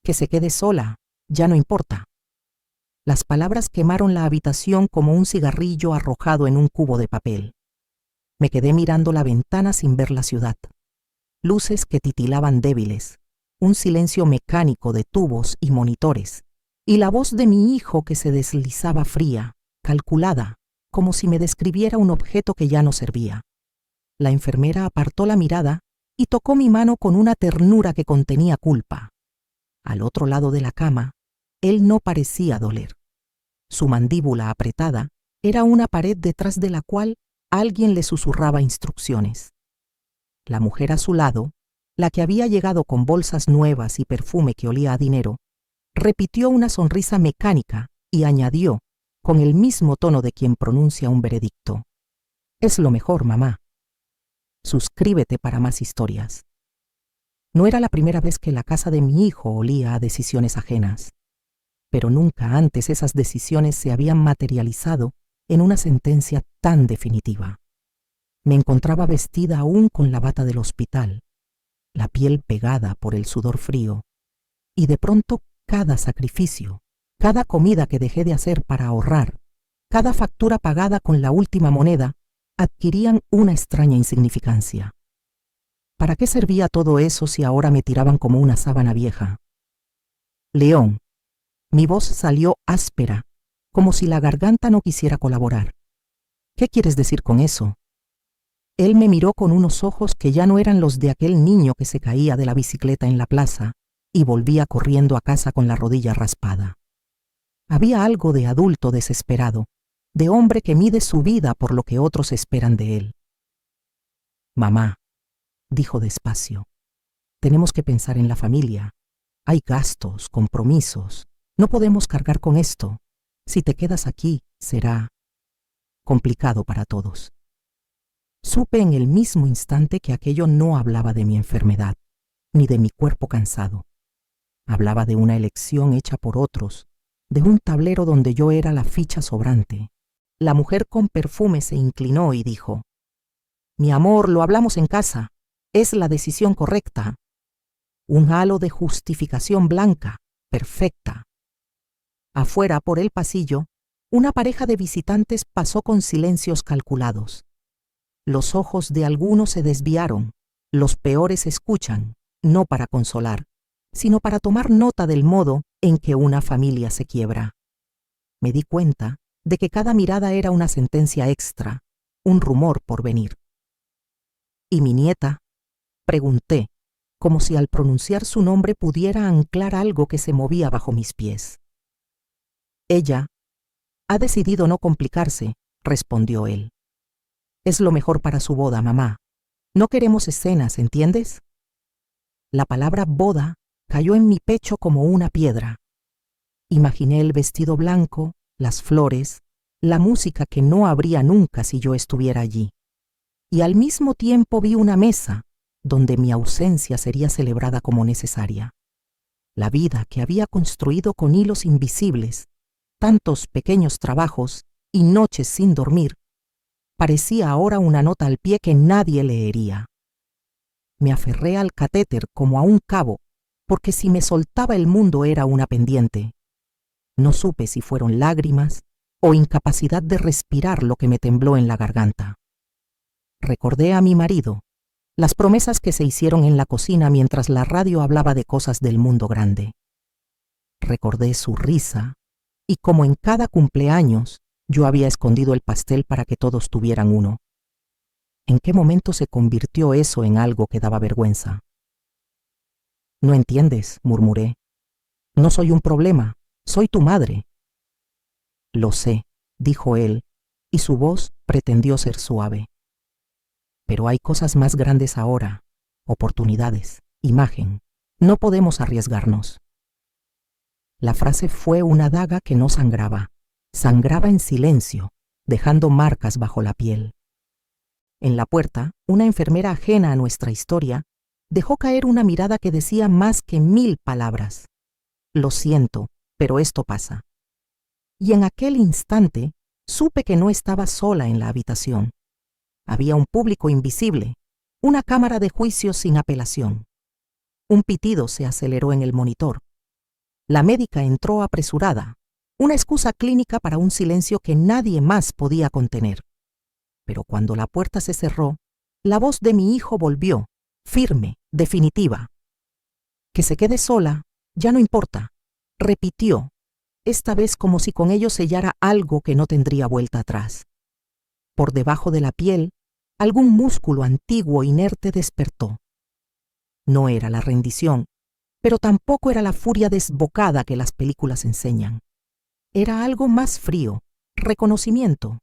Que se quede sola, ya no importa. Las palabras quemaron la habitación como un cigarrillo arrojado en un cubo de papel. Me quedé mirando la ventana sin ver la ciudad. Luces que titilaban débiles, un silencio mecánico de tubos y monitores, y la voz de mi hijo que se deslizaba fría, calculada, como si me describiera un objeto que ya no servía. La enfermera apartó la mirada y tocó mi mano con una ternura que contenía culpa. Al otro lado de la cama, él no parecía doler. Su mandíbula apretada era una pared detrás de la cual alguien le susurraba instrucciones. La mujer a su lado, la que había llegado con bolsas nuevas y perfume que olía a dinero, repitió una sonrisa mecánica y añadió, con el mismo tono de quien pronuncia un veredicto: «Es lo mejor, mamá. Suscríbete para más historias». No era la primera vez que la casa de mi hijo olía a decisiones ajenas, pero nunca antes esas decisiones se habían materializado en una sentencia tan definitiva. Me encontraba vestida aún con la bata del hospital, la piel pegada por el sudor frío, y de pronto cada sacrificio, cada comida que dejé de hacer para ahorrar, cada factura pagada con la última moneda, adquirían una extraña insignificancia. ¿Para qué servía todo eso si ahora me tiraban como una sábana vieja? León. Mi voz salió áspera, como si la garganta no quisiera colaborar. ¿Qué quieres decir con eso? Él me miró con unos ojos que ya no eran los de aquel niño que se caía de la bicicleta en la plaza y volvía corriendo a casa con la rodilla raspada. Había algo de adulto desesperado, de hombre que mide su vida por lo que otros esperan de él. «Mamá», dijo despacio, «tenemos que pensar en la familia. Hay gastos, compromisos. No podemos cargar con esto. Si te quedas aquí, será complicado para todos». Supe en el mismo instante que aquello no hablaba de mi enfermedad, ni de mi cuerpo cansado. Hablaba de una elección hecha por otros, de un tablero donde yo era la ficha sobrante. La mujer con perfume se inclinó y dijo: «Mi amor, lo hablamos en casa. Es la decisión correcta». Un halo de justificación blanca, perfecta. Afuera, por el pasillo, una pareja de visitantes pasó con silencios calculados. Los ojos de algunos se desviaron. Los peores escuchan, no para consolar, sino para tomar nota del modo en que una familia se quiebra. Me di cuenta de que cada mirada era una sentencia extra, un rumor por venir. ¿Y mi nieta?, pregunté, como si al pronunciar su nombre pudiera anclar algo que se movía bajo mis pies. «Ella ha decidido no complicarse», respondió él. «Es lo mejor para su boda, mamá. No queremos escenas, ¿entiendes?». La palabra boda cayó en mi pecho como una piedra. Imaginé el vestido blanco, las flores, la música que no habría nunca si yo estuviera allí. Y al mismo tiempo vi una mesa donde mi ausencia sería celebrada como necesaria. La vida que había construido con hilos invisibles, tantos pequeños trabajos y noches sin dormir, parecía ahora una nota al pie que nadie leería. Me aferré al catéter como a un cabo, porque si me soltaba el mundo era una pendiente. No supe si fueron lágrimas o incapacidad de respirar lo que me tembló en la garganta. Recordé a mi marido, las promesas que se hicieron en la cocina mientras la radio hablaba de cosas del mundo grande. Recordé su risa y como en cada cumpleaños yo había escondido el pastel para que todos tuvieran uno. ¿En qué momento se convirtió eso en algo que daba vergüenza? «No entiendes», murmuré. «No soy un problema, soy tu madre». «Lo sé», dijo él, y su voz pretendió ser suave. «Pero hay cosas más grandes ahora, oportunidades, imagen. No podemos arriesgarnos». La frase fue una daga que no sangraba. Sangraba en silencio, dejando marcas bajo la piel. En la puerta, una enfermera ajena a nuestra historia dejó caer una mirada que decía más que 1000 palabras. «Lo siento, pero esto pasa». Y en aquel instante supe que no estaba sola en la habitación. Había un público invisible, una cámara de juicio sin apelación. Un pitido se aceleró en el monitor. La médica entró apresurada, una excusa clínica para un silencio que nadie más podía contener. Pero cuando la puerta se cerró, la voz de mi hijo volvió, firme, definitiva. Que se quede sola, ya no importa, repitió, esta vez como si con ello sellara algo que no tendría vuelta atrás. Por debajo de la piel, algún músculo antiguo inerte despertó. No era la rendición, pero tampoco era la furia desbocada que las películas enseñan. Era algo más frío, reconocimiento,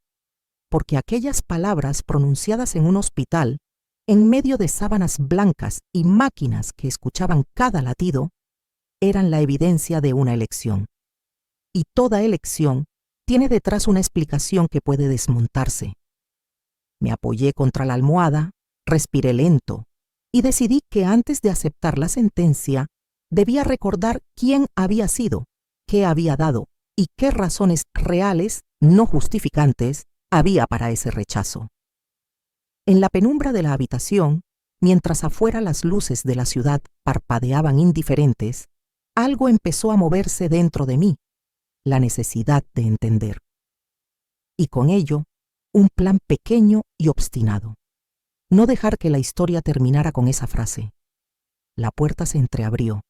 porque aquellas palabras pronunciadas en un hospital, en medio de sábanas blancas y máquinas que escuchaban cada latido, eran la evidencia de una elección. Y toda elección tiene detrás una explicación que puede desmontarse. Me apoyé contra la almohada, respiré lento y decidí que antes de aceptar la sentencia debía recordar quién había sido, qué había dado y qué razones reales, no justificantes, había para ese rechazo. En la penumbra de la habitación, mientras afuera las luces de la ciudad parpadeaban indiferentes, algo empezó a moverse dentro de mí, la necesidad de entender. Y con ello, un plan pequeño y obstinado. No dejar que la historia terminara con esa frase. La puerta se entreabrió.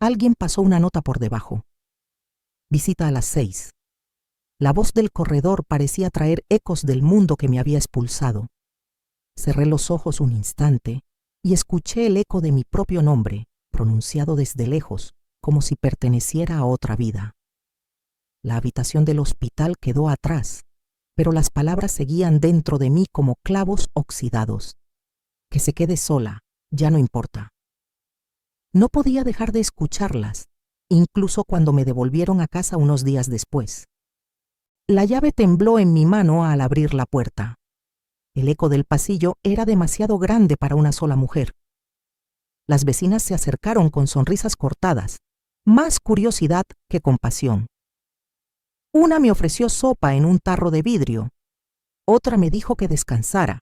Alguien pasó una nota por debajo. Visita a las 6. La voz del corredor parecía traer ecos del mundo que me había expulsado. Cerré los ojos un instante y escuché el eco de mi propio nombre, pronunciado desde lejos, como si perteneciera a otra vida. La habitación del hospital quedó atrás, pero las palabras seguían dentro de mí como clavos oxidados. Que se quede sola, ya no importa. No podía dejar de escucharlas, incluso cuando me devolvieron a casa unos días después. La llave tembló en mi mano al abrir la puerta. El eco del pasillo era demasiado grande para una sola mujer. Las vecinas se acercaron con sonrisas cortadas, más curiosidad que compasión. Una me ofreció sopa en un tarro de vidrio, otra me dijo que descansara,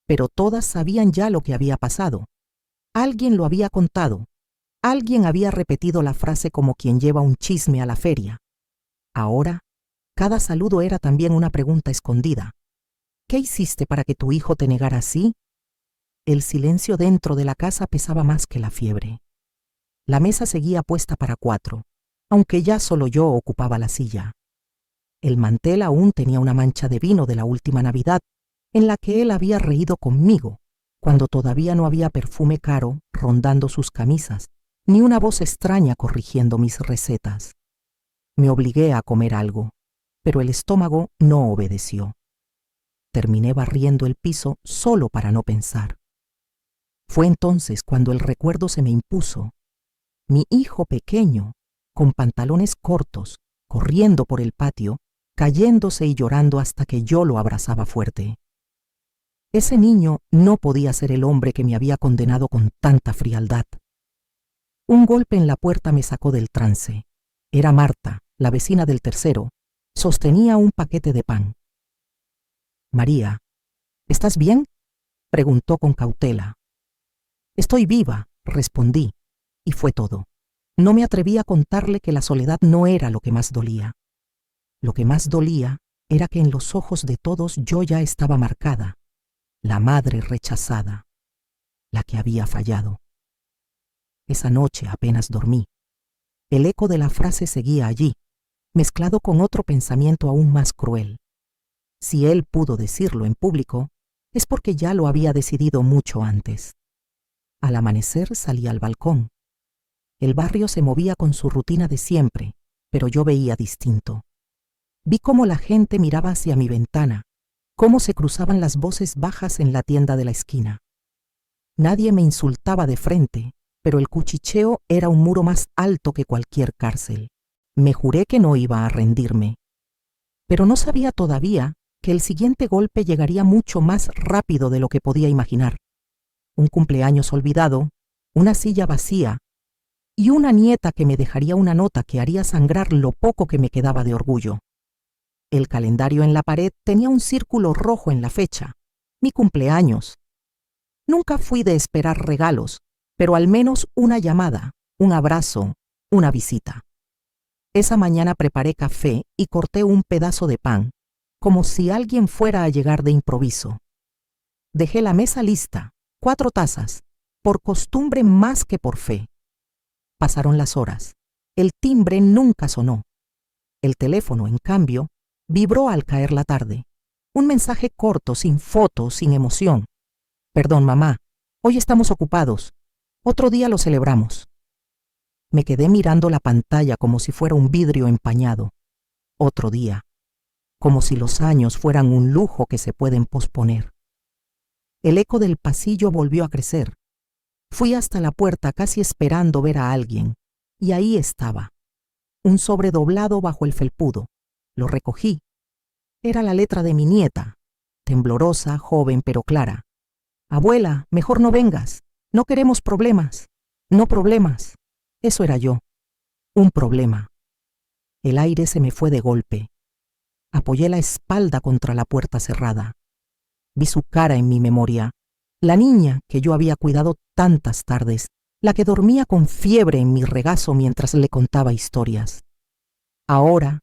pero todas sabían ya lo que había pasado. Alguien lo había contado, alguien había repetido la frase como quien lleva un chisme a la feria. Ahora, cada saludo era también una pregunta escondida. ¿Qué hiciste para que tu hijo te negara así? El silencio dentro de la casa pesaba más que la fiebre. La mesa seguía puesta para 4, aunque ya solo yo ocupaba la silla. El mantel aún tenía una mancha de vino de la última Navidad, en la que él había reído conmigo, cuando todavía no había perfume caro rondando sus camisas, ni una voz extraña corrigiendo mis recetas. Me obligué a comer algo, pero el estómago no obedeció. Terminé barriendo el piso solo para no pensar. Fue entonces cuando el recuerdo se me impuso. Mi hijo pequeño, con pantalones cortos, corriendo por el patio, cayéndose y llorando hasta que yo lo abrazaba fuerte. Ese niño no podía ser el hombre que me había condenado con tanta frialdad. Un golpe en la puerta me sacó del trance. Era Marta, la vecina del tercero. Sostenía un paquete de pan. «María, ¿estás bien?», preguntó con cautela. «Estoy viva», respondí, y fue todo. No me atreví a contarle que la soledad no era lo que más dolía. Lo que más dolía era que en los ojos de todos yo ya estaba marcada, la madre rechazada, la que había fallado. Esa noche apenas dormí. El eco de la frase seguía allí, mezclado con otro pensamiento aún más cruel. Si él pudo decirlo en público, es porque ya lo había decidido mucho antes. Al amanecer salí al balcón. El barrio se movía con su rutina de siempre, pero yo veía distinto. Vi cómo la gente miraba hacia mi ventana, cómo se cruzaban las voces bajas en la tienda de la esquina. Nadie me insultaba de frente, pero el cuchicheo era un muro más alto que cualquier cárcel. Me juré que no iba a rendirme. Pero no sabía todavía que el siguiente golpe llegaría mucho más rápido de lo que podía imaginar. Un cumpleaños olvidado, una silla vacía y una nieta que me dejaría una nota que haría sangrar lo poco que me quedaba de orgullo. El calendario en la pared tenía un círculo rojo en la fecha, mi cumpleaños. Nunca fui de esperar regalos, pero al menos una llamada, un abrazo, Una visita. Esa mañana preparé café y corté un pedazo de pan, como si alguien fuera a llegar de improviso. Dejé la mesa lista, 4 tazas, por costumbre más que por fe. Pasaron las horas. El timbre nunca sonó. El teléfono, en cambio, vibró al caer la tarde. Un mensaje corto, sin foto, sin emoción. Perdón, mamá, hoy estamos ocupados. Otro día lo celebramos. Me quedé mirando la pantalla como si fuera un vidrio empañado. Otro día. Como si los años fueran un lujo que se pueden posponer. El eco del pasillo volvió a crecer. Fui hasta la puerta casi esperando ver a alguien, y ahí estaba. Un sobre doblado bajo el felpudo. Lo recogí. Era la letra de mi nieta, temblorosa, joven pero clara. Abuela, mejor no vengas. No queremos problemas. No problemas. Eso era yo. Un problema. El aire se me fue de golpe. Apoyé la espalda contra la puerta cerrada. Vi su cara en mi memoria. La niña que yo había cuidado tantas tardes, la que dormía con fiebre en mi regazo mientras le contaba historias. Ahora,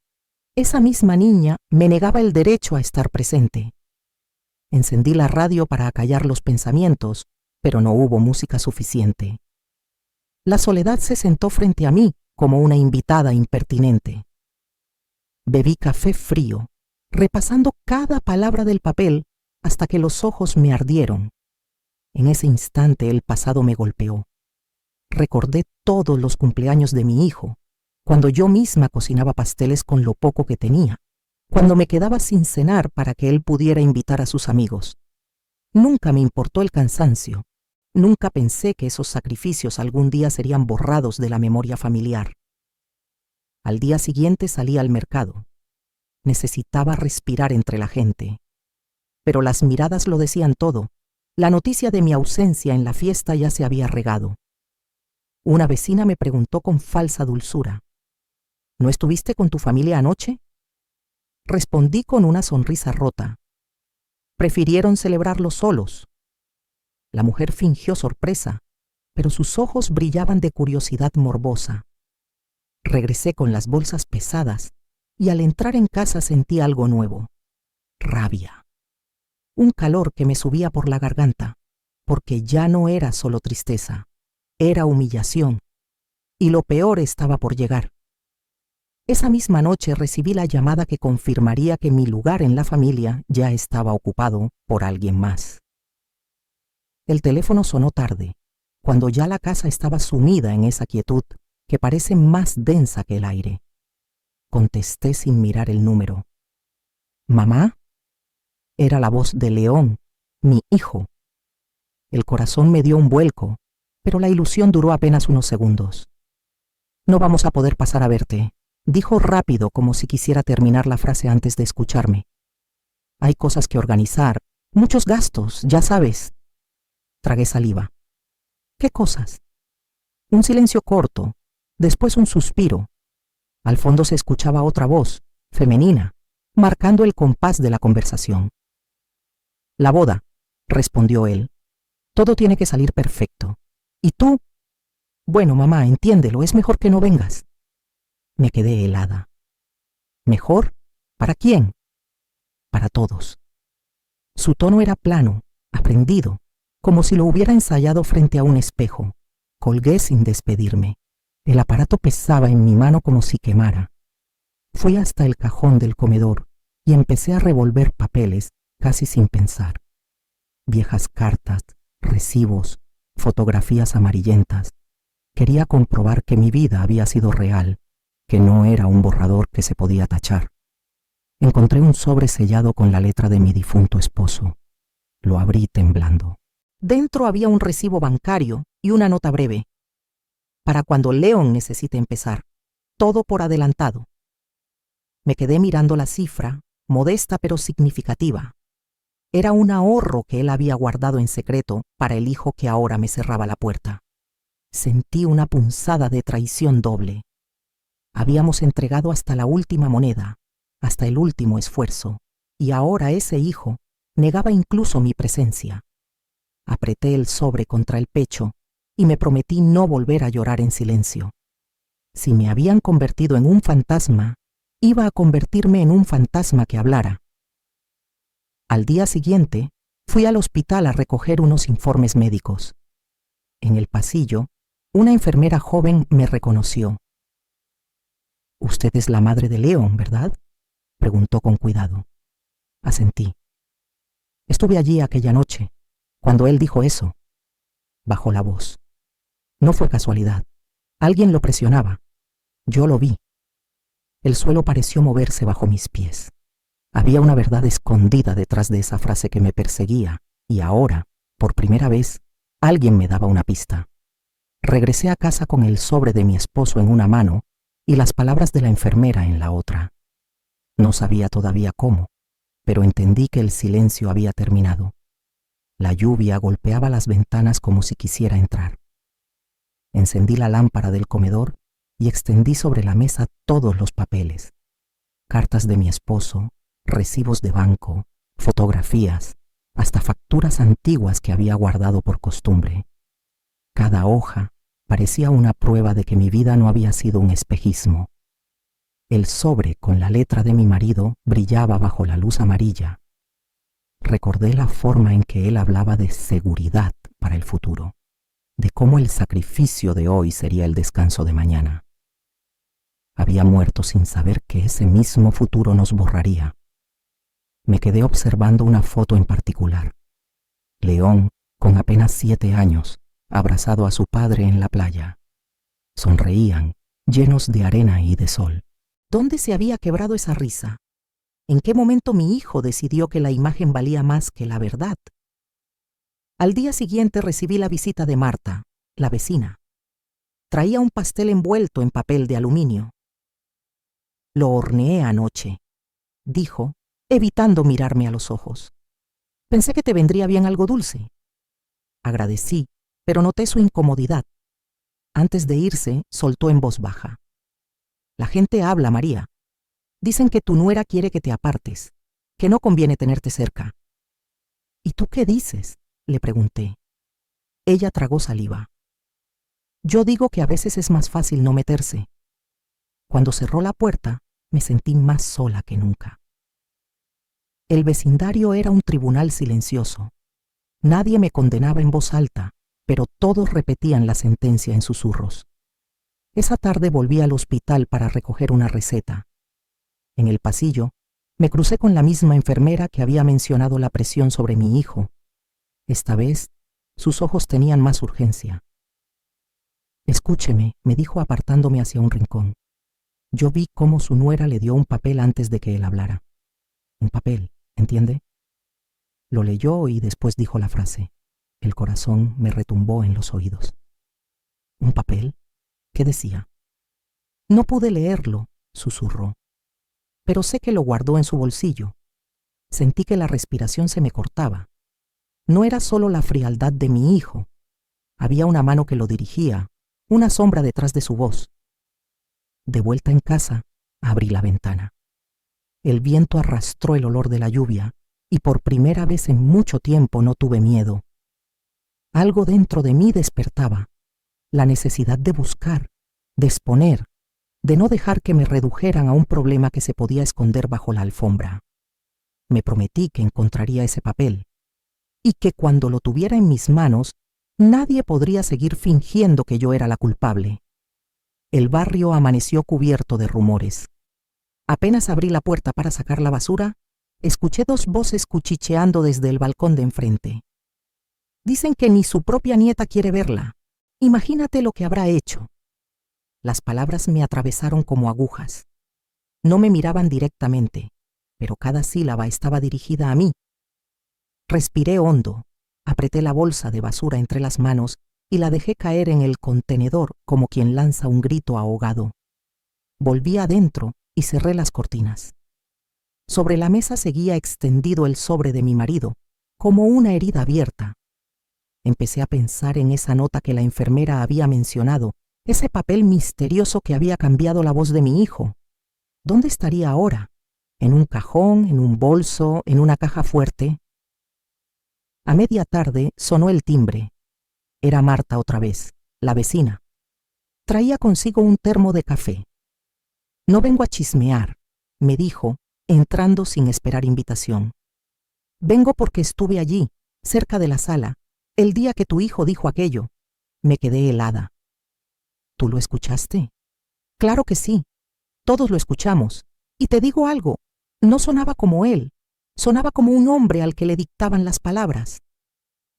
esa misma niña me negaba el derecho a estar presente. Encendí la radio para acallar los pensamientos, pero no hubo música suficiente. La soledad se sentó frente a mí como una invitada impertinente. Bebí café frío, repasando cada palabra del papel hasta que los ojos me ardieron. En ese instante el pasado me golpeó. Recordé todos los cumpleaños de mi hijo, cuando yo misma cocinaba pasteles con lo poco que tenía, cuando me quedaba sin cenar para que él pudiera invitar a sus amigos. Nunca me importó el cansancio. Nunca pensé que esos sacrificios algún día serían borrados de la memoria familiar. Al día siguiente salí al mercado. Necesitaba respirar entre la gente. Pero las miradas lo decían todo. La noticia de mi ausencia en la fiesta ya se había regado. Una vecina me preguntó con falsa dulzura: ¿No estuviste con tu familia anoche? Respondí con una sonrisa rota. Prefirieron celebrarlo solos. La mujer fingió sorpresa, pero sus ojos brillaban de curiosidad morbosa. Regresé con las bolsas pesadas y al entrar en casa sentí algo nuevo: rabia. Un calor que me subía por la garganta, porque ya no era solo tristeza, era humillación, y lo peor estaba por llegar. Esa misma noche recibí la llamada que confirmaría que mi lugar en la familia ya estaba ocupado por alguien más. El teléfono sonó tarde, cuando ya la casa estaba sumida en esa quietud que parece más densa que el aire. Contesté sin mirar el número. ¿Mamá? Era la voz de León, mi hijo. El corazón me dio un vuelco, pero la ilusión duró apenas unos segundos. No vamos a poder pasar a verte, dijo rápido como si quisiera terminar la frase antes de escucharme. Hay cosas que organizar, muchos gastos, ya sabes. Tragué saliva. ¿Qué cosas? Un silencio corto, después un suspiro. Al fondo se escuchaba otra voz, femenina, marcando el compás de la conversación. La boda, respondió él. Todo tiene que salir perfecto. ¿Y tú? Bueno, mamá, entiéndelo, es mejor que no vengas. Me quedé helada. ¿Mejor? ¿Para quién? Para todos. Su tono era plano, aprendido, como si lo hubiera ensayado frente a un espejo. Colgué sin despedirme. El aparato pesaba en mi mano como si quemara. Fui hasta el cajón del comedor y empecé a revolver papeles, casi sin pensar. Viejas cartas, recibos, fotografías amarillentas. Quería comprobar que mi vida había sido real, que no era un borrador que se podía tachar. Encontré un sobre sellado con la letra de mi difunto esposo. Lo abrí temblando. Dentro había un recibo bancario y una nota breve. Para cuando León necesite empezar. Todo por adelantado. Me quedé mirando la cifra, modesta pero significativa. Era un ahorro que él había guardado en secreto para el hijo que ahora me cerraba la puerta. Sentí una punzada de traición doble. Habíamos entregado hasta la última moneda, hasta el último esfuerzo, y ahora ese hijo negaba incluso mi presencia. Apreté el sobre contra el pecho y me prometí no volver a llorar en silencio. Si me habían convertido en un fantasma, iba a convertirme en un fantasma que hablara. Al día siguiente, fui al hospital a recoger unos informes médicos. En el pasillo, una enfermera joven me reconoció. «Usted es la madre de Leon, ¿verdad?», preguntó con cuidado. Asentí. Estuve allí aquella noche, cuando él dijo eso. Bajó la voz. No fue casualidad. Alguien lo presionaba. Yo lo vi. El suelo pareció moverse bajo mis pies. Había una verdad escondida detrás de esa frase que me perseguía, y ahora, por primera vez, alguien me daba una pista. Regresé a casa con el sobre de mi esposo en una mano y las palabras de la enfermera en la otra. No sabía todavía cómo, pero entendí que el silencio había terminado. La lluvia golpeaba las ventanas como si quisiera entrar. Encendí la lámpara del comedor y extendí sobre la mesa todos los papeles. Cartas de mi esposo, recibos de banco, fotografías, hasta facturas antiguas que había guardado por costumbre. Cada hoja parecía una prueba de que mi vida no había sido un espejismo. El sobre con la letra de mi marido brillaba bajo la luz amarilla. Recordé la forma en que él hablaba de seguridad para el futuro, de cómo el sacrificio de hoy sería el descanso de mañana. Había muerto sin saber que ese mismo futuro nos borraría. Me quedé observando una foto en particular. León, con apenas 7 años, abrazado a su padre en la playa. Sonreían, llenos de arena y de sol. ¿Dónde se había quebrado esa risa? ¿En qué momento mi hijo decidió que la imagen valía más que la verdad? Al día siguiente recibí la visita de Marta, la vecina. Traía un pastel envuelto en papel de aluminio. «Lo horneé anoche», dijo, evitando mirarme a los ojos. «Pensé que te vendría bien algo dulce». Agradecí, pero noté su incomodidad. Antes de irse, soltó en voz baja. «La gente habla, María. Dicen que tu nuera quiere que te apartes, que no conviene tenerte cerca». «¿Y tú qué dices?», le pregunté. Ella tragó saliva. «Yo digo que a veces es más fácil no meterse». Cuando cerró la puerta, me sentí más sola que nunca. El vecindario era un tribunal silencioso. Nadie me condenaba en voz alta, pero todos repetían la sentencia en susurros. Esa tarde volví al hospital para recoger una receta. En el pasillo, me crucé con la misma enfermera que había mencionado la presión sobre mi hijo. Esta vez, sus ojos tenían más urgencia. «Escúcheme», me dijo apartándome hacia un rincón. Yo vi cómo su nuera le dio un papel antes de que él hablara. Un papel, ¿entiende? Lo leyó y después dijo la frase. El corazón me retumbó en los oídos. ¿Un papel? ¿Qué decía? No pude leerlo, susurró. Pero sé que lo guardó en su bolsillo. Sentí que la respiración se me cortaba. No era solo la frialdad de mi hijo. Había una mano que lo dirigía, una sombra detrás de su voz. De vuelta en casa, abrí la ventana. El viento arrastró el olor de la lluvia y por primera vez en mucho tiempo no tuve miedo. Algo dentro de mí despertaba, la necesidad de buscar, de exponer, de no dejar que me redujeran a un problema que se podía esconder bajo la alfombra. Me prometí que encontraría ese papel y que cuando lo tuviera en mis manos, nadie podría seguir fingiendo que yo era la culpable. El barrio amaneció cubierto de rumores. Apenas abrí la puerta para sacar la basura, escuché 2 voces cuchicheando desde el balcón de enfrente. Dicen que ni su propia nieta quiere verla. Imagínate lo que habrá hecho. Las palabras me atravesaron como agujas. No me miraban directamente, pero cada sílaba estaba dirigida a mí. Respiré hondo, apreté la bolsa de basura entre las manos y la dejé caer en el contenedor como quien lanza un grito ahogado. Volví adentro y cerré las cortinas. Sobre la mesa seguía extendido el sobre de mi marido, como una herida abierta. Empecé a pensar en esa nota que la enfermera había mencionado, ese papel misterioso que había cambiado la voz de mi hijo. ¿Dónde estaría ahora? ¿En un cajón, en un bolso, en una caja fuerte? A media tarde sonó el timbre. Era Marta otra vez, la vecina. Traía consigo un termo de café. No vengo a chismear, me dijo, entrando sin esperar invitación. Vengo porque estuve allí, cerca de la sala, el día que tu hijo dijo aquello. Me quedé helada. ¿Tú lo escuchaste? Claro que sí. Todos lo escuchamos. Y te digo algo, no sonaba como él, sonaba como un hombre al que le dictaban las palabras.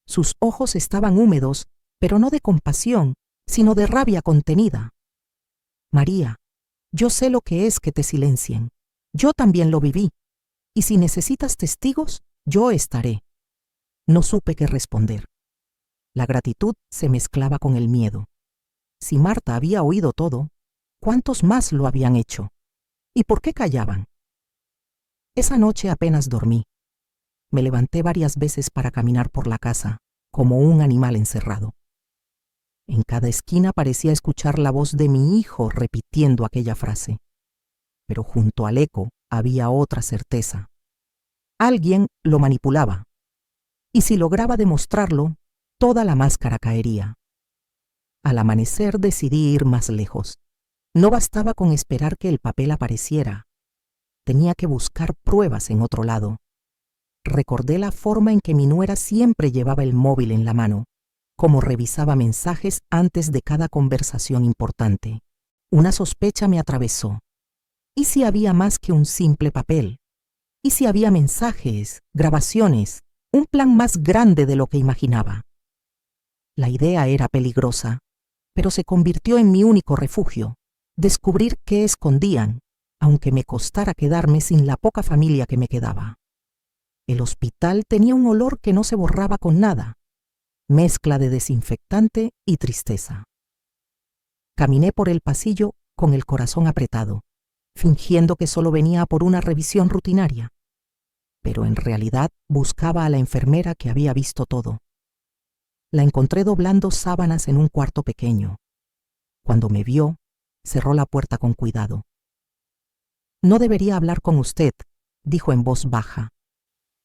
Sus ojos estaban húmedos, pero no de compasión, sino de rabia contenida. María, yo sé lo que es que te silencien. Yo también lo viví. Y si necesitas testigos, yo estaré. No supe qué responder. La gratitud se mezclaba con el miedo. Si Marta había oído todo, ¿cuántos más lo habían hecho? ¿Y por qué callaban? Esa noche apenas dormí. Me levanté varias veces para caminar por la casa, como un animal encerrado. En cada esquina parecía escuchar la voz de mi hijo repitiendo aquella frase. Pero junto al eco había otra certeza. Alguien lo manipulaba. Y si lograba demostrarlo, toda la máscara caería. Al amanecer decidí ir más lejos. No bastaba con esperar que el papel apareciera. Tenía que buscar pruebas en otro lado. Recordé la forma en que mi nuera siempre llevaba el móvil en la mano, como revisaba mensajes antes de cada conversación importante. Una sospecha me atravesó. ¿Y si había más que un simple papel? ¿Y si había mensajes, grabaciones, un plan más grande de lo que imaginaba? La idea era peligrosa, pero se convirtió en mi único refugio, descubrir qué escondían, aunque me costara quedarme sin la poca familia que me quedaba. El hospital tenía un olor que no se borraba con nada, mezcla de desinfectante y tristeza. Caminé por el pasillo con el corazón apretado, fingiendo que solo venía por una revisión rutinaria, pero en realidad buscaba a la enfermera que había visto todo. La encontré doblando sábanas en un cuarto pequeño. Cuando me vio, cerró la puerta con cuidado. No debería hablar con usted, dijo en voz baja,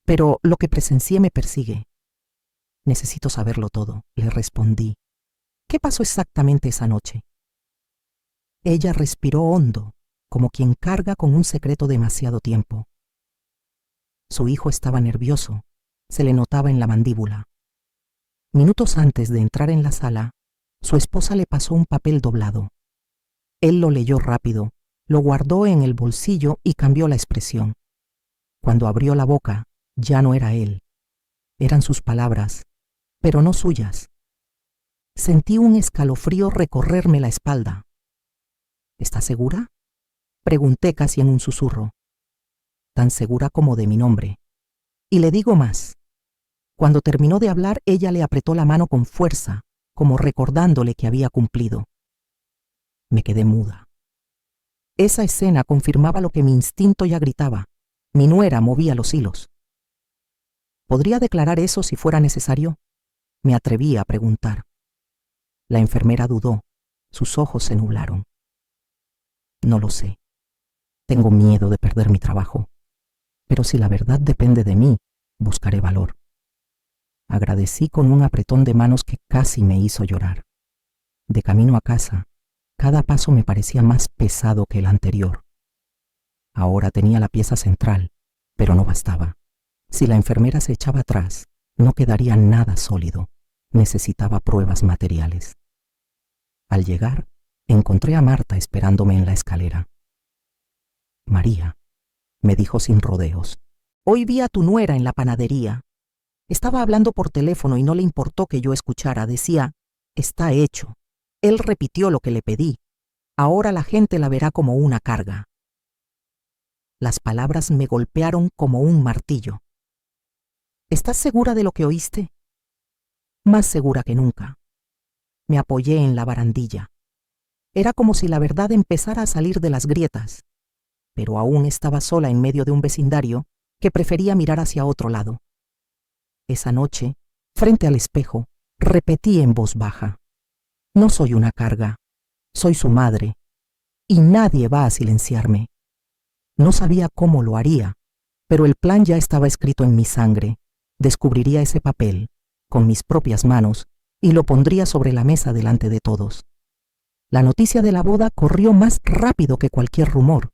pero lo que presencié me persigue. Necesito saberlo todo, le respondí. ¿Qué pasó exactamente esa noche? Ella respiró hondo, como quien carga con un secreto demasiado tiempo. Su hijo estaba nervioso, se le notaba en la mandíbula. Minutos antes de entrar en la sala, su esposa le pasó un papel doblado. Él lo leyó rápido, lo guardó en el bolsillo y cambió la expresión. Cuando abrió la boca, ya no era él. Eran sus palabras, pero no suyas. Sentí un escalofrío recorrerme la espalda. ¿Está segura?, pregunté casi en un susurro. Tan segura como de mi nombre. Y le digo más. Cuando terminó de hablar, ella le apretó la mano con fuerza, como recordándole que había cumplido. Me quedé muda. Esa escena confirmaba lo que mi instinto ya gritaba. Mi nuera movía los hilos. ¿Podría declarar eso si fuera necesario?, me atreví a preguntar. La enfermera dudó. Sus ojos se nublaron. No lo sé. Tengo miedo de perder mi trabajo. Pero si la verdad depende de mí, buscaré valor. Agradecí con un apretón de manos que casi me hizo llorar. De camino a casa, cada paso me parecía más pesado que el anterior. Ahora tenía la pieza central, pero no bastaba. Si la enfermera se echaba atrás, no quedaría nada sólido. Necesitaba pruebas materiales. Al llegar, encontré a Marta esperándome en la escalera. María, me dijo sin rodeos, hoy vi a tu nuera en la panadería. Estaba hablando por teléfono y no le importó que yo escuchara. Decía, está hecho. Él repitió lo que le pedí. Ahora la gente la verá como una carga. Las palabras me golpearon como un martillo. ¿Estás segura de lo que oíste? Más segura que nunca. Me apoyé en la barandilla. Era como si la verdad empezara a salir de las grietas, pero aún estaba sola en medio de un vecindario que prefería mirar hacia otro lado. Esa noche, frente al espejo, repetí en voz baja: no soy una carga, soy su madre, y nadie va a silenciarme. No sabía cómo lo haría, pero el plan ya estaba escrito en mi sangre. Descubriría ese papel con mis propias manos y lo pondría sobre la mesa delante de todos. La noticia de la boda corrió más rápido que cualquier rumor.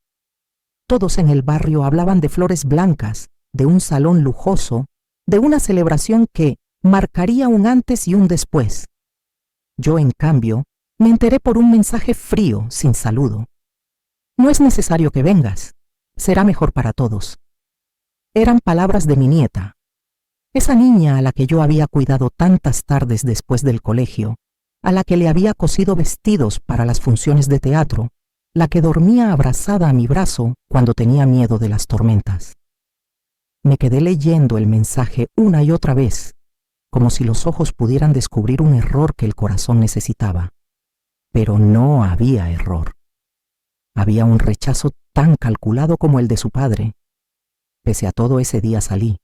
Todos en el barrio hablaban de flores blancas, de un salón lujoso, de una celebración que marcaría un antes y un después. Yo, en cambio, me enteré por un mensaje frío, sin saludo. No es necesario que vengas. Será mejor para todos. Eran palabras de mi nieta, esa niña a la que yo había cuidado tantas tardes después del colegio, a la que le había cosido vestidos para las funciones de teatro, la que dormía abrazada a mi brazo cuando tenía miedo de las tormentas. Me quedé leyendo el mensaje una y otra vez, como si los ojos pudieran descubrir un error que el corazón necesitaba. Pero no había error. Había un rechazo tan calculado como el de su padre. Pese a todo, ese día salí.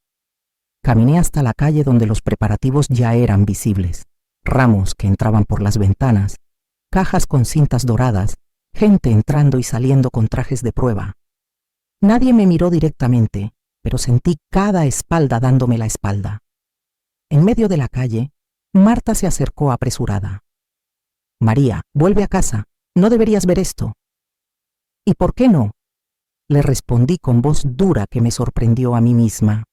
Caminé hasta la calle donde los preparativos ya eran visibles. Ramos que entraban por las ventanas, cajas con cintas doradas, gente entrando y saliendo con trajes de prueba. Nadie me miró directamente, pero sentí cada espalda dándome la espalda. En medio de la calle, Marta se acercó apresurada. «María, vuelve a casa. No deberías ver esto». «¿Y por qué no?», le respondí con voz dura que me sorprendió a mí misma.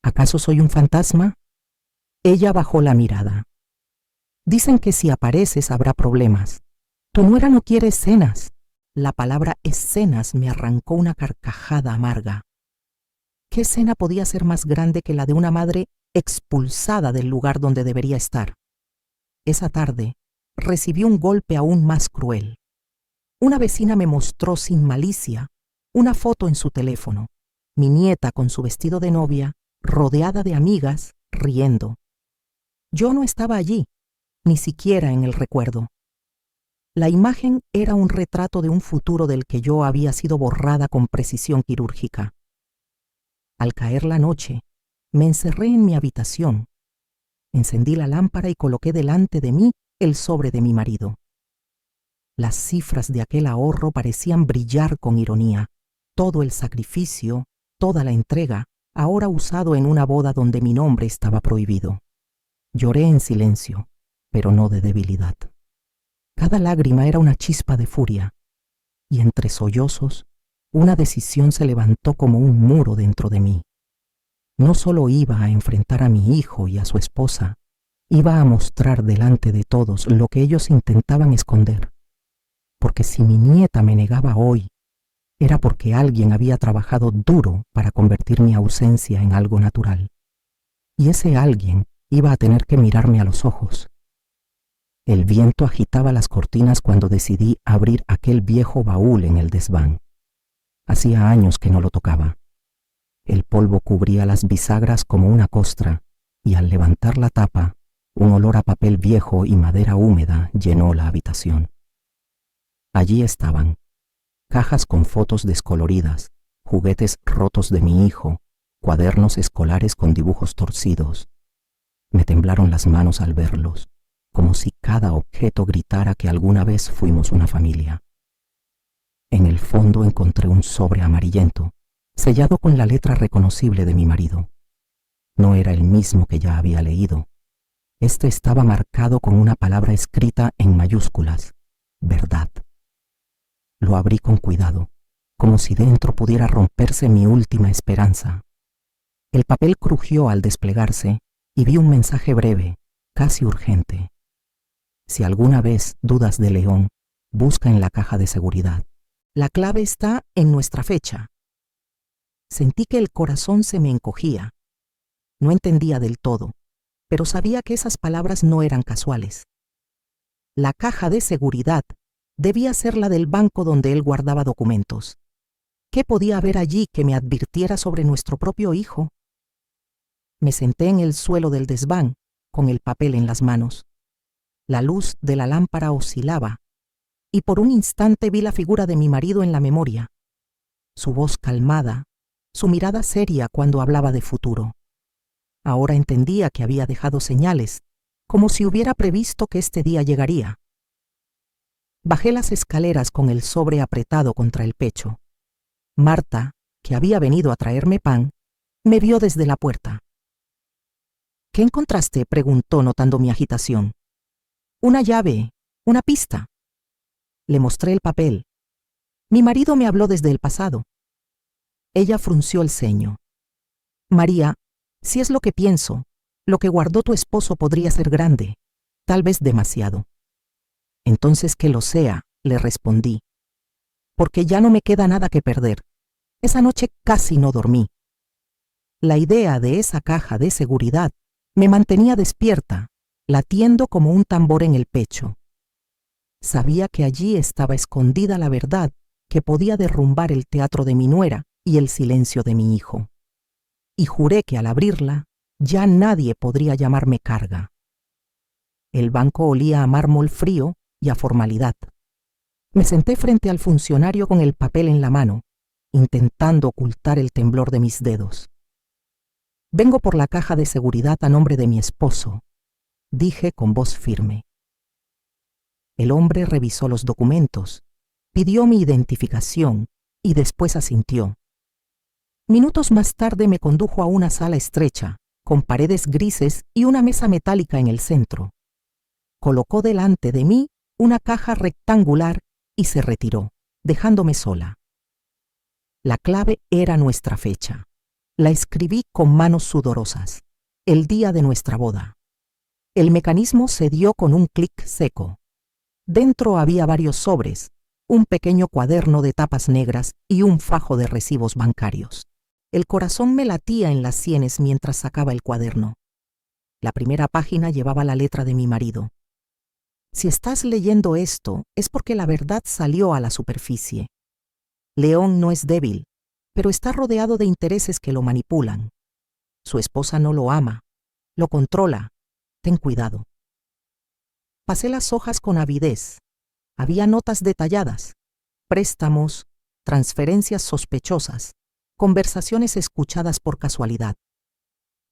¿Acaso soy un fantasma? Ella bajó la mirada. «Dicen que si apareces habrá problemas. Tu nuera no quiere escenas». La palabra escenas me arrancó una carcajada amarga. ¿Qué escena podía ser más grande que la de una madre expulsada del lugar donde debería estar? Esa tarde recibí un golpe aún más cruel. Una vecina me mostró sin malicia una foto en su teléfono, mi nieta con su vestido de novia, rodeada de amigas, riendo. Yo no estaba allí, ni siquiera en el recuerdo. La imagen era un retrato de un futuro del que yo había sido borrada con precisión quirúrgica. Al caer la noche, me encerré en mi habitación. Encendí la lámpara y coloqué delante de mí el sobre de mi marido. Las cifras de aquel ahorro parecían brillar con ironía. Todo el sacrificio, toda la entrega, ahora usado en una boda donde mi nombre estaba prohibido. Lloré en silencio, pero no de debilidad. Cada lágrima era una chispa de furia, y entre sollozos, una decisión se levantó como un muro dentro de mí. No solo iba a enfrentar a mi hijo y a su esposa, iba a mostrar delante de todos lo que ellos intentaban esconder. Porque si mi nieta me negaba hoy, era porque alguien había trabajado duro para convertir mi ausencia en algo natural. Y ese alguien iba a tener que mirarme a los ojos. El viento agitaba las cortinas cuando decidí abrir aquel viejo baúl en el desván. Hacía años que no lo tocaba. El polvo cubría las bisagras como una costra, y al levantar la tapa, un olor a papel viejo y madera húmeda llenó la habitación. Allí estaban, cajas con fotos descoloridas, juguetes rotos de mi hijo, cuadernos escolares con dibujos torcidos. Me temblaron las manos al verlos, como si cada objeto gritara que alguna vez fuimos una familia. En el fondo encontré un sobre amarillento, sellado con la letra reconocible de mi marido. No era el mismo que ya había leído. Este estaba marcado con una palabra escrita en mayúsculas: verdad. Lo abrí con cuidado, como si dentro pudiera romperse mi última esperanza. El papel crujió al desplegarse y vi un mensaje breve, casi urgente. Si alguna vez dudas de León, busca en la caja de seguridad. La clave está en nuestra fecha. Sentí que el corazón se me encogía. No entendía del todo, pero sabía que esas palabras no eran casuales. La caja de seguridad debía ser la del banco donde él guardaba documentos. ¿Qué podía haber allí que me advirtiera sobre nuestro propio hijo? Me senté en el suelo del desván, con el papel en las manos. La luz de la lámpara oscilaba, y por un instante vi la figura de mi marido en la memoria. Su voz calmada, su mirada seria cuando hablaba de futuro. Ahora entendía que había dejado señales, como si hubiera previsto que este día llegaría. Bajé las escaleras con el sobre apretado contra el pecho. Marta, que había venido a traerme pan, me vio desde la puerta. «¿Qué encontraste?», preguntó notando mi agitación. «Una llave, una pista». Le mostré el papel. Mi marido me habló desde el pasado. Ella frunció el ceño. María, si es lo que pienso, lo que guardó tu esposo podría ser grande, tal vez demasiado. Entonces que lo sea, le respondí, porque ya no me queda nada que perder. Esa noche casi no dormí. La idea de esa caja de seguridad me mantenía despierta, latiendo como un tambor en el pecho. Sabía que allí estaba escondida la verdad que podía derrumbar el teatro de mi nuera y el silencio de mi hijo. Y juré que al abrirla, ya nadie podría llamarme carga. El banco olía a mármol frío y a formalidad. Me senté frente al funcionario con el papel en la mano, intentando ocultar el temblor de mis dedos. Vengo por la caja de seguridad a nombre de mi esposo, dije con voz firme. El hombre revisó los documentos, pidió mi identificación y después asintió. Minutos más tarde me condujo a una sala estrecha, con paredes grises y una mesa metálica en el centro. Colocó delante de mí una caja rectangular y se retiró, dejándome sola. La clave era nuestra fecha. La escribí con manos sudorosas, el día de nuestra boda. El mecanismo se dio con un clic seco. Dentro había varios sobres, un pequeño cuaderno de tapas negras y un fajo de recibos bancarios. El corazón me latía en las sienes mientras sacaba el cuaderno. La primera página llevaba la letra de mi marido. Si estás leyendo esto, es porque la verdad salió a la superficie. León no es débil, pero está rodeado de intereses que lo manipulan. Su esposa no lo ama, lo controla. Ten cuidado. Pasé las hojas con avidez. Había notas detalladas, préstamos, transferencias sospechosas, conversaciones escuchadas por casualidad.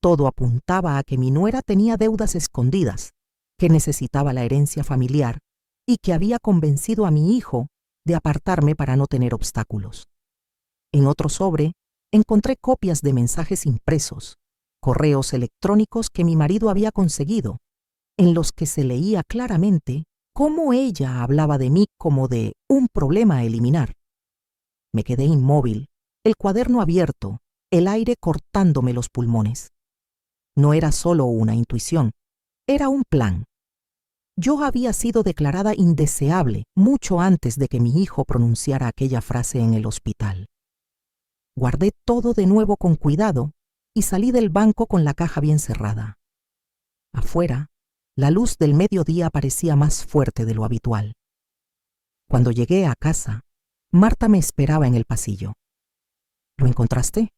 Todo apuntaba a que mi nuera tenía deudas escondidas, que necesitaba la herencia familiar y que había convencido a mi hijo de apartarme para no tener obstáculos. En otro sobre encontré copias de mensajes impresos, correos electrónicos que mi marido había conseguido, en los que se leía claramente cómo ella hablaba de mí como de un problema a eliminar. Me quedé inmóvil, el cuaderno abierto, el aire cortándome los pulmones. No era solo una intuición, era un plan. Yo había sido declarada indeseable mucho antes de que mi hijo pronunciara aquella frase en el hospital. Guardé todo de nuevo con cuidado y salí del banco con la caja bien cerrada. Afuera, la luz del mediodía parecía más fuerte de lo habitual. Cuando llegué a casa, Marta me esperaba en el pasillo. ¿Lo encontraste?,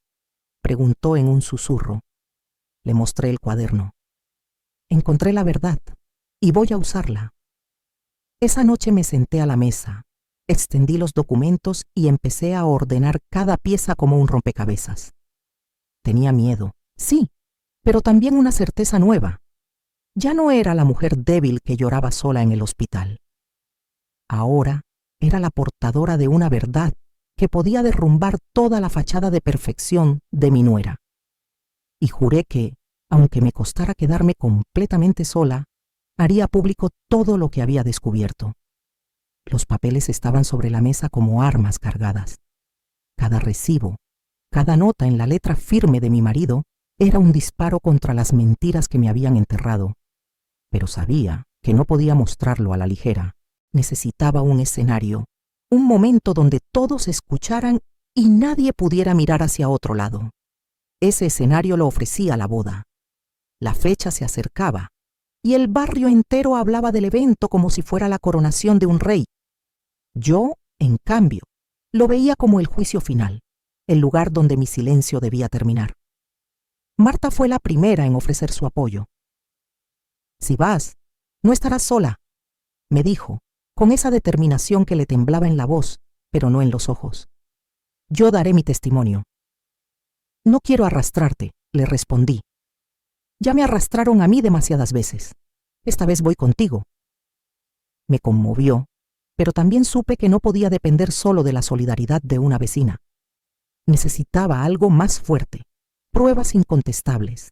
preguntó en un susurro. Le mostré el cuaderno. Encontré la verdad y voy a usarla. Esa noche me senté a la mesa, extendí los documentos y empecé a ordenar cada pieza como un rompecabezas. Tenía miedo, sí, pero también una certeza nueva. Ya no era la mujer débil que lloraba sola en el hospital. Ahora era la portadora de una verdad que podía derrumbar toda la fachada de perfección de mi nuera. Y juré que, aunque me costara quedarme completamente sola, haría público todo lo que había descubierto. Los papeles estaban sobre la mesa como armas cargadas. Cada recibo, cada nota en la letra firme de mi marido era un disparo contra las mentiras que me habían enterrado. Pero sabía que no podía mostrarlo a la ligera. Necesitaba un escenario, un momento donde todos escucharan y nadie pudiera mirar hacia otro lado. Ese escenario lo ofrecía la boda. La fecha se acercaba, y el barrio entero hablaba del evento como si fuera la coronación de un rey. Yo, en cambio, lo veía como el juicio final, el lugar donde mi silencio debía terminar. Marta fue la primera en ofrecer su apoyo. Si vas, no estarás sola, me dijo, con esa determinación que le temblaba en la voz, pero no en los ojos. Yo daré mi testimonio. No quiero arrastrarte, le respondí. Ya me arrastraron a mí demasiadas veces. Esta vez voy contigo. Me conmovió, pero también supe que no podía depender solo de la solidaridad de una vecina. Necesitaba algo más fuerte, pruebas incontestables.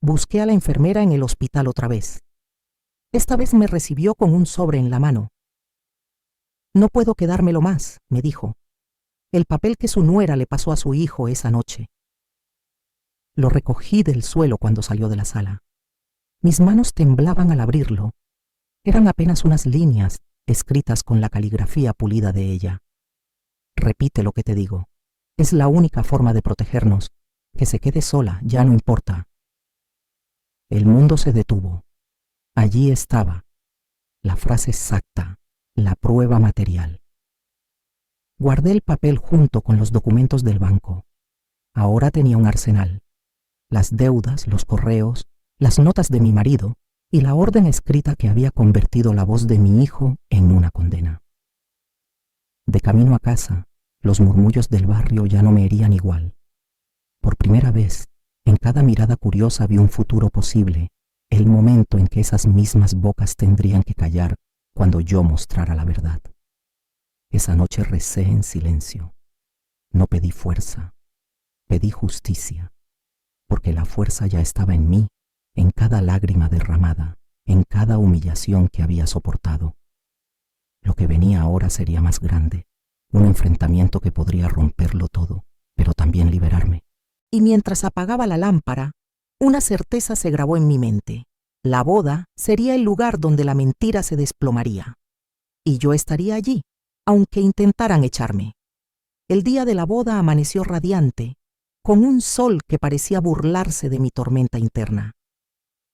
Busqué a la enfermera en el hospital otra vez. Esta vez me recibió con un sobre en la mano. No puedo quedármelo más, me dijo. El papel que su nuera le pasó a su hijo esa noche. Lo recogí del suelo cuando salió de la sala. Mis manos temblaban al abrirlo. Eran apenas unas líneas escritas con la caligrafía pulida de ella. Repite lo que te digo. Es la única forma de protegernos. Que se quede sola, ya no importa. El mundo se detuvo. Allí estaba. La frase exacta, la prueba material. Guardé el papel junto con los documentos del banco. Ahora tenía un arsenal. Las deudas, los correos, las notas de mi marido y la orden escrita que había convertido la voz de mi hijo en una condena. De camino a casa, los murmullos del barrio ya no me herían igual. Por primera vez, en cada mirada curiosa vi un futuro posible, el momento en que esas mismas bocas tendrían que callar cuando yo mostrara la verdad. Esa noche recé en silencio. No pedí fuerza, pedí justicia, porque la fuerza ya estaba en mí, en cada lágrima derramada, en cada humillación que había soportado. Lo que venía ahora sería más grande, un enfrentamiento que podría romperlo todo, pero también liberarme. Y mientras apagaba la lámpara, una certeza se grabó en mi mente. La boda sería el lugar donde la mentira se desplomaría. Y yo estaría allí, aunque intentaran echarme. El día de la boda amaneció radiante, con un sol que parecía burlarse de mi tormenta interna.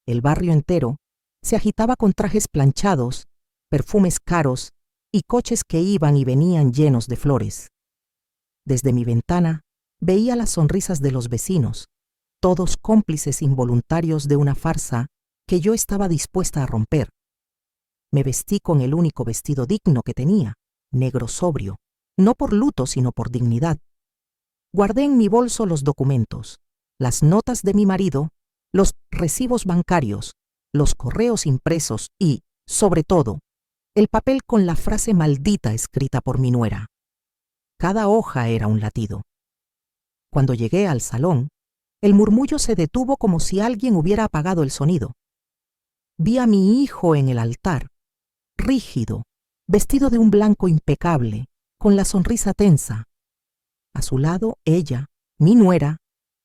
El barrio entero se agitaba con trajes planchados, perfumes caros y coches que iban y venían llenos de flores. Desde mi ventana veía las sonrisas de los vecinos, todos cómplices involuntarios de una farsa que yo estaba dispuesta a romper. Me vestí con el único vestido digno que tenía, negro sobrio, no por luto sino por dignidad. Guardé en mi bolso los documentos, las notas de mi marido, los recibos bancarios, los correos impresos y, sobre todo, el papel con la frase maldita escrita por mi nuera. Cada hoja era un latido. Cuando llegué al salón, el murmullo se detuvo como si alguien hubiera apagado el sonido. Vi a mi hijo en el altar, rígido, vestido de un blanco impecable, con la sonrisa tensa. A su lado, ella, mi nuera,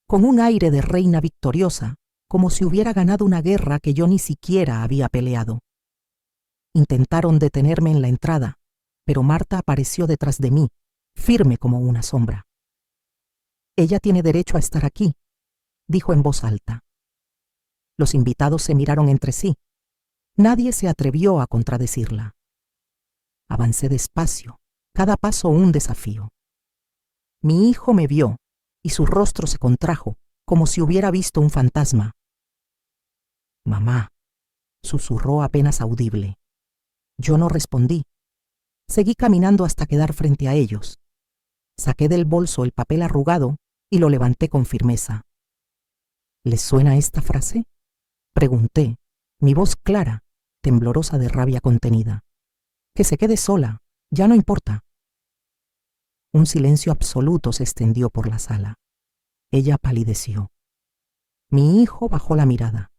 con un aire de reina victoriosa, como si hubiera ganado una guerra que yo ni siquiera había peleado. Intentaron detenerme en la entrada, pero Marta apareció detrás de mí, firme como una sombra. «Ella tiene derecho a estar aquí», dijo en voz alta. Los invitados se miraron entre sí. Nadie se atrevió a contradecirla. Avancé despacio, cada paso un desafío. Mi hijo me vio y su rostro se contrajo, como si hubiera visto un fantasma. «Mamá», susurró apenas audible. Yo no respondí. Seguí caminando hasta quedar frente a ellos. Saqué del bolso el papel arrugado y lo levanté con firmeza. «¿Les suena esta frase?», pregunté, mi voz clara, temblorosa de rabia contenida. «Que se quede sola, ya no importa». Un silencio absoluto se extendió por la sala. Ella palideció. Mi hijo bajó la mirada.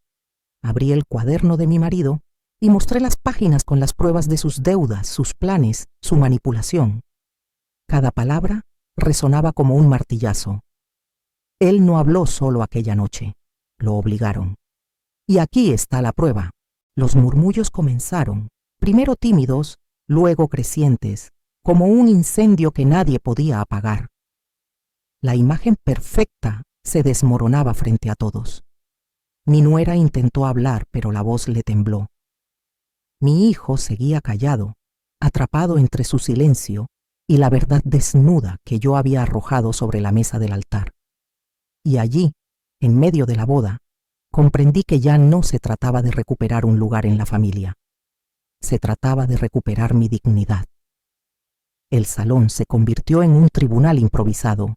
Abrí el cuaderno de mi marido y mostré las páginas con las pruebas de sus deudas, sus planes, su manipulación. Cada palabra resonaba como un martillazo. Él no habló solo aquella noche, lo obligaron. Y aquí está la prueba. Los murmullos comenzaron, primero tímidos, luego crecientes, como un incendio que nadie podía apagar. La imagen perfecta se desmoronaba frente a todos. Mi nuera intentó hablar, pero la voz le tembló. Mi hijo seguía callado, atrapado entre su silencio y la verdad desnuda que yo había arrojado sobre la mesa del altar. Y allí, en medio de la boda, comprendí que ya no se trataba de recuperar un lugar en la familia. Se trataba de recuperar mi dignidad. El salón se convirtió en un tribunal improvisado.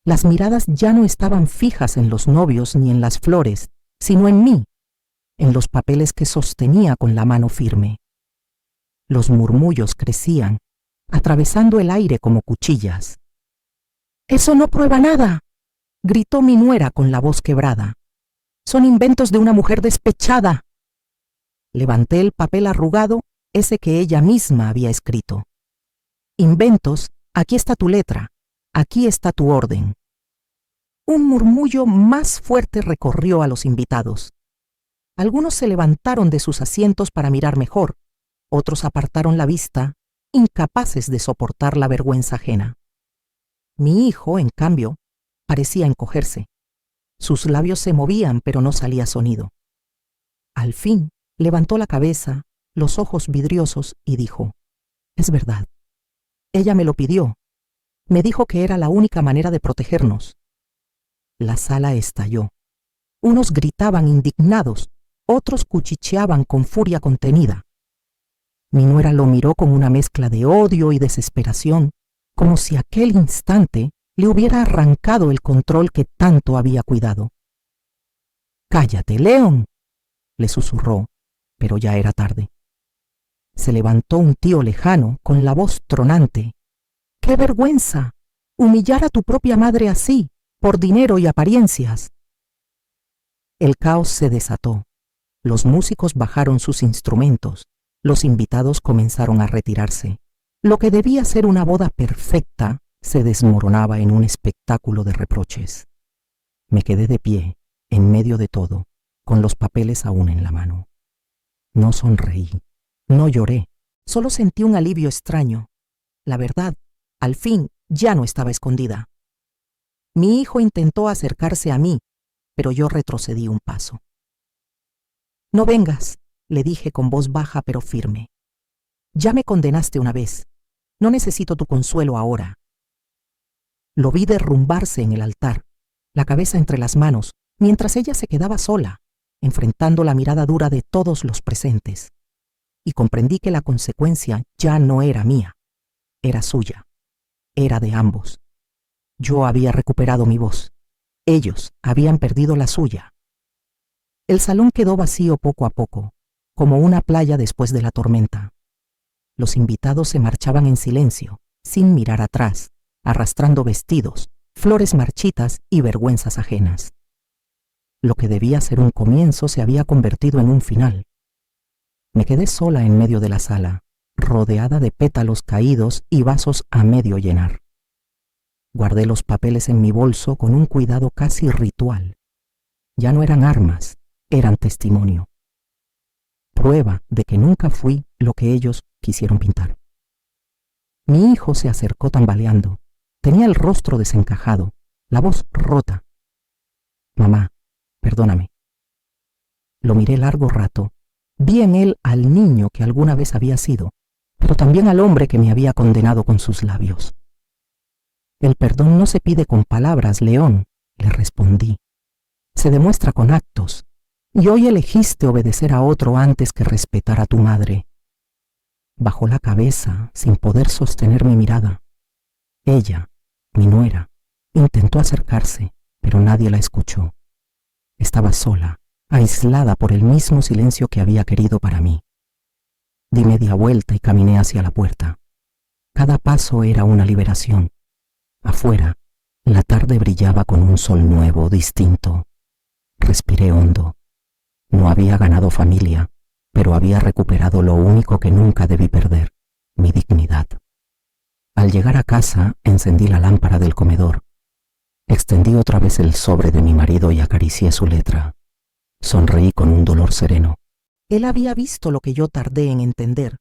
Las miradas ya no estaban fijas en los novios ni en las flores, sino en mí, en los papeles que sostenía con la mano firme. Los murmullos crecían, atravesando el aire como cuchillas. «¡Eso no prueba nada!», gritó mi nuera con la voz quebrada. «Son inventos de una mujer despechada». Levanté el papel arrugado, ese que ella misma había escrito. Inventos, aquí está tu letra, aquí está tu orden. Un murmullo más fuerte recorrió a los invitados. Algunos se levantaron de sus asientos para mirar mejor, otros apartaron la vista, incapaces de soportar la vergüenza ajena. Mi hijo, en cambio, parecía encogerse. Sus labios se movían, pero no salía sonido. Al fin, levantó la cabeza, los ojos vidriosos, y dijo: «Es verdad. Ella me lo pidió. Me dijo que era la única manera de protegernos». La sala estalló. Unos gritaban indignados, otros cuchicheaban con furia contenida. Mi nuera lo miró con una mezcla de odio y desesperación, como si aquel instante le hubiera arrancado el control que tanto había cuidado. «Cállate, León», le susurró, pero ya era tarde. Se levantó un tío lejano con la voz tronante. «¡Qué vergüenza! Humillar a tu propia madre así, por dinero y apariencias». El caos se desató. Los músicos bajaron sus instrumentos. Los invitados comenzaron a retirarse. Lo que debía ser una boda perfecta se desmoronaba en un espectáculo de reproches. Me quedé de pie, en medio de todo, con los papeles aún en la mano. No sonreí, no lloré, solo sentí un alivio extraño. La verdad, al fin, ya no estaba escondida. Mi hijo intentó acercarse a mí, pero yo retrocedí un paso. «No vengas», le dije con voz baja pero firme. «Ya me condenaste una vez. No necesito tu consuelo ahora». Lo vi derrumbarse en el altar, la cabeza entre las manos, mientras ella se quedaba sola, enfrentando la mirada dura de todos los presentes. Y comprendí que la consecuencia ya no era mía, era suya, era de ambos. Yo había recuperado mi voz, ellos habían perdido la suya. El salón quedó vacío poco a poco, como una playa después de la tormenta. Los invitados se marchaban en silencio, sin mirar atrás, arrastrando vestidos, flores marchitas y vergüenzas ajenas. Lo que debía ser un comienzo se había convertido en un final. Me quedé sola en medio de la sala, rodeada de pétalos caídos y vasos a medio llenar. Guardé los papeles en mi bolso con un cuidado casi ritual. Ya no eran armas, eran testimonio. Prueba de que nunca fui lo que ellos quisieron pintar. Mi hijo se acercó tambaleando. Tenía el rostro desencajado, la voz rota. «Mamá, perdóname». Lo miré largo rato. Vi en él al niño que alguna vez había sido, pero también al hombre que me había condenado con sus labios. «El perdón no se pide con palabras, León», le respondí. «Se demuestra con actos, y hoy elegiste obedecer a otro antes que respetar a tu madre». Bajó la cabeza sin poder sostener mi mirada. Ella, mi nuera, intentó acercarse, pero nadie la escuchó. Estaba sola, aislada por el mismo silencio que había querido para mí. Di media vuelta y caminé hacia la puerta. Cada paso era una liberación. Afuera, la tarde brillaba con un sol nuevo, distinto. Respiré hondo. No había ganado familia, pero había recuperado lo único que nunca debí perder, mi dignidad. Al llegar a casa, encendí la lámpara del comedor. Extendí otra vez el sobre de mi marido y acaricié su letra. Sonreí con un dolor sereno. Él había visto lo que yo tardé en entender,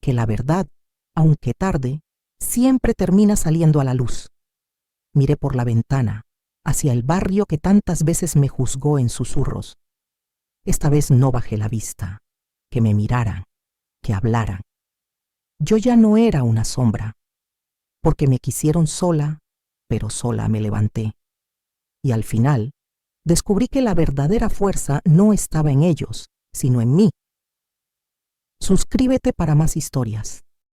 que la verdad, aunque tarde, siempre termina saliendo a la luz. Miré por la ventana, hacia el barrio que tantas veces me juzgó en susurros. Esta vez no bajé la vista, que me miraran, que hablaran. Yo ya no era una sombra, porque me quisieron sola, pero sola me levanté. Y al final, descubrí que la verdadera fuerza no estaba en ellos, sino en mí. Suscríbete para más historias.